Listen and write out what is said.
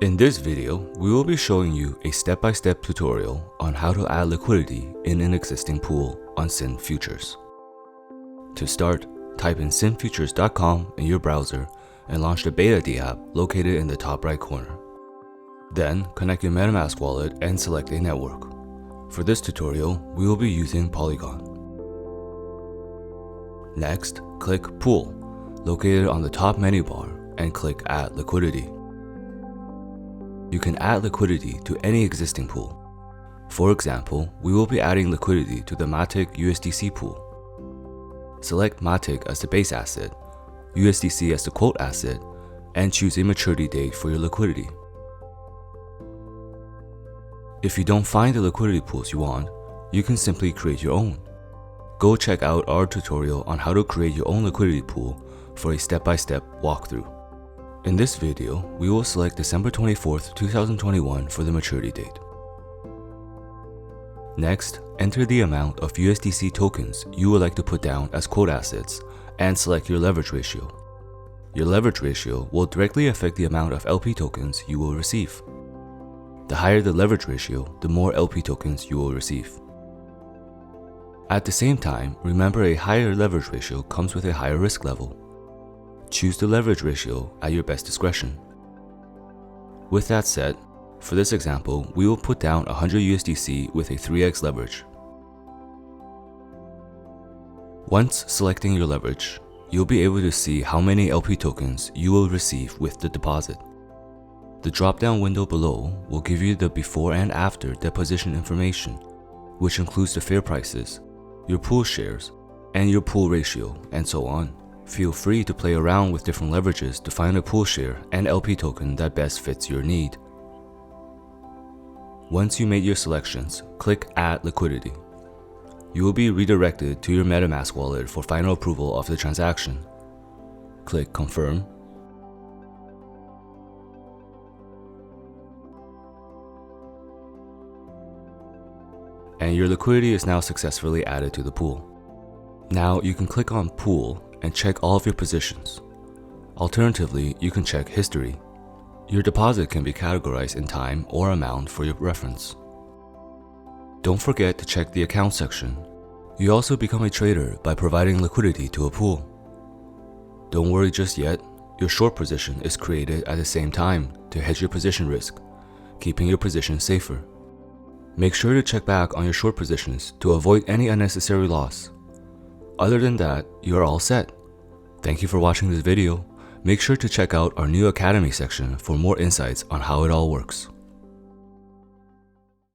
In this video, we will be showing you a step-by-step tutorial on how to add liquidity in an existing pool on SynFutures. To start, type in synfutures.com in your browser and launch the Beta D app located in the top right corner. Then, connect your MetaMask wallet and select a network. For this tutorial, we will be using Polygon. Next, click Pool, located on the top menu bar, and click Add Liquidity. You can add liquidity to any existing pool. For example, we will be adding liquidity to the Matic USDC pool. Select Matic as the base asset, USDC as the quote asset, and choose a maturity date for your liquidity. If you don't find the liquidity pools you want, you can simply create your own. Go check out our tutorial on how to create your own liquidity pool for a step-by-step walkthrough. In this video, we will select December 24th, 2021 for the maturity date. Next, enter the amount of USDC tokens you would like to put down as quote assets and select your leverage ratio. Your leverage ratio will directly affect the amount of LP tokens you will receive. The higher the leverage ratio, the more LP tokens you will receive. At the same time, remember a higher leverage ratio comes with a higher risk level. Choose the leverage ratio at your best discretion. With that said, for this example, we will put down 100 USDC with a 3x leverage. Once selecting your leverage, you'll be able to see how many LP tokens you will receive with the deposit. The drop-down window below will give you the before and after deposition information, which includes the fair prices, your pool shares, and your pool ratio, and so on. Feel free to play around with different leverages to find a pool share and LP token that best fits your need. Once you made your selections, click Add Liquidity. You will be redirected to your MetaMask wallet for final approval of the transaction. Click Confirm. And your liquidity is now successfully added to the pool. Now you can click on Pool and check all of your positions. Alternatively, you can check History. Your deposit can be categorized in time or amount for your reference. Don't forget to check the account section. You also become a trader by providing liquidity to a pool. Don't worry just yet, your short position is created at the same time to hedge your position risk, keeping your position safer. Make sure to check back on your short positions to avoid any unnecessary loss. Other than that, you are all set. Thank you for watching this video. Make sure to check out our new Academy section for more insights on how it all works.